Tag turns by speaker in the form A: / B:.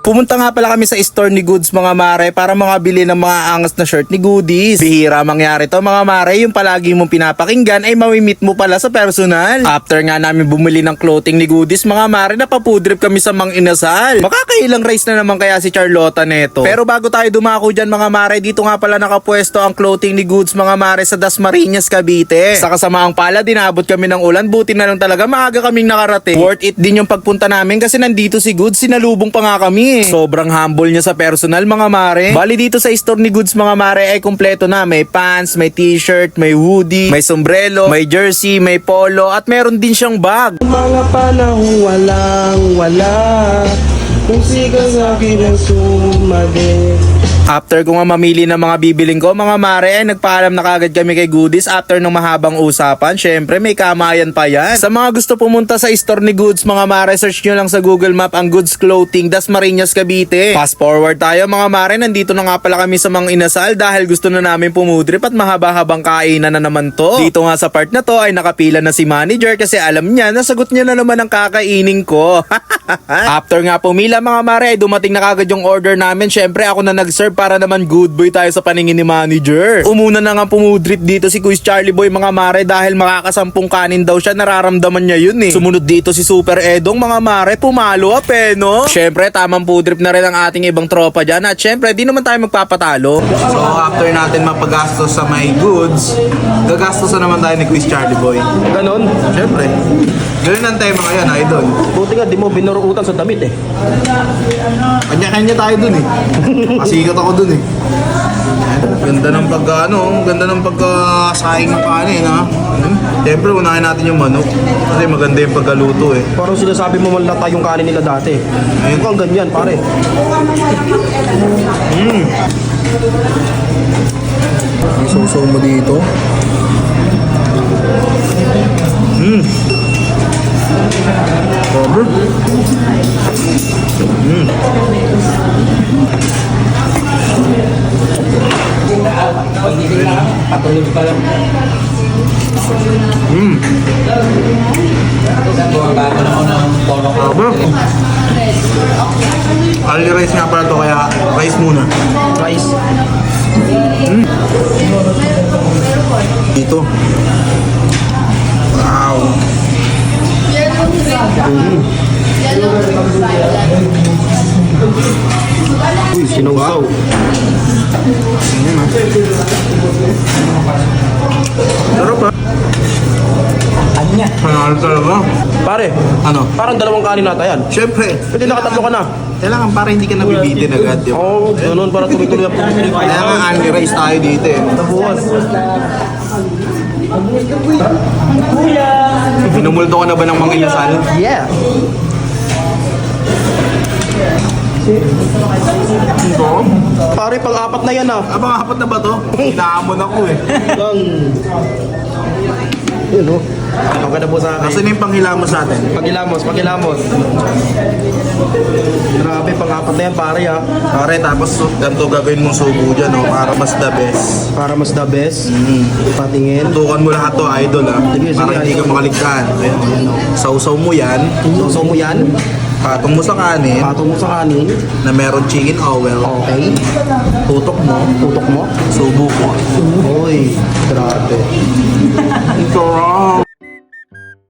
A: Pumunta nga pala kami sa store ni Goods mga mare para makabili ng mga angas na shirt ni Goodies. Bihira mangyari to mga mare, yung palagi mong pinapakinggan ay mamimit mo pala sa personal. After nga namin bumili ng clothing ni Goodies mga mare, napapudrip kami sa Mang Inasal. Makakailang race na naman kaya si Charlotta neto. Pero bago tayo dumako dyan mga mare, dito nga pala nakapwesto ang clothing ni Goods mga mare sa Dasmariñas, Cavite. Sa kasamaang pala, dinabot kami ng ulan, buti na lang talaga maaga kaming nakarating. Worth it din yung pagpunta namin kasi nandito si Goods, sinalubong pa nga kami. Sobrang humble niya sa personal mga mare. Bali dito sa store ni Goods mga mare ay kumpleto na. May pants, may t-shirt, may hoodie, may sombrero, may jersey, may polo at meron din siyang bag.
B: Mga panahong walang-wala, kung sigaw sa akin ang sumade.
A: After ko nga mamili ng mga bibiling ko mga mare, ay nagpaalam na kagad kami kay Goodies after ng mahabang usapan. Syempre may kamayan pa yan. Sa mga gusto pumunta sa store ni Goods mga mare, search nyo lang sa Google Map ang Goods Clothing, Dasmariñas, Cavite. Fast forward tayo mga mare, nandito na nga pala kami sa Mang Inasal dahil gusto na namin pumudrip at mahaba-habang kainan na naman to. Dito nga sa part na to ay nakapila na si manager kasi alam niya, nasagot niya na naman ang kakainin ko. After nga pumila mga mare, ay dumating na kagad yung order namin. Syempre ako na nag-serve para naman good boy tayo sa paningin ni manager. Umuna na nga pumudrip dito si Kuya Charlie Boy mga mare dahil makakasampung kanin daw siya, nararamdaman niya yun eh. Sumunod dito si Super Edong mga mare, pumalo up eh no? Syempre tamang pudrip na rin ang ating ibang tropa dyan at syempre di naman tayo magpapatalo. So after natin mapagastos sa my goods, gagastos na naman tayo ni Kuya Charlie Boy.
B: Ganon?
A: Syempre. Ganun ang tema ngayon, idol.
B: Buti nga, di mo binuruutan sa damit eh.
A: Kanya-kanya tayo dun eh. Pasikat ako dun eh. Ganda ng ganda ng pagkasahing ng kanin ha. Siyempre unahin natin yung manok. Kasi maganda yung pagkaluto eh.
B: Parang sinasabi mo man lang tayong kanin nila dati. Mukhang ganyan pare.
A: Ang suso mo dito. Cover.
B: Patuloy pa lang.
A: Cover. Ali rice nga pala to kaya rice muna.
B: Rice.
A: Dito. Wow.
B: Uy, sinawsaw.
A: Sarap ha?
B: Anya.
A: Panalo talaga.
B: Pare,
A: Ano?
B: parang dalawang kanin nata yan.
A: Siyempre.
B: Pwede nakatatlo ka na.
A: Kailangan para hindi ka nabibitin agad. Di ba?
B: Oo, ganun para tuloy-tuloy ang pagpipili.
A: Kaya nga ali rice tayo dito eh.
B: Tabuhan.
A: Pinumulto ka na ba ng mga inasal?
B: Yeah.
A: Ito?
B: Pare, pang-apat na yan ah.
A: Abang apat na ba to? Inaamon ako eh.
B: Yun o. Ang ganda po sa akin.
A: Nasaan yung panghilamos sa atin?
B: Pagilamos. Grabe, pang-apat na yan pare ah.
A: Pare, tapos ganito gagawin mong subo dyan, no? Para mas the best.
B: Para mas the best. Patingin.
A: Tutukan mo lahat to, idol, ha?
B: Sige,
A: Para hindi ka
B: idol.
A: makaligtaan. Ayan. Sausaw mo yan,
B: Suso mo yan.
A: patong mo sa kanin,
B: Patong mo sa kanin.
A: na meron chicken oil,
B: Okay.
A: tutok mo,
B: Tutok mo.
A: subo ko.
B: Uy, grabe.
A: Ito,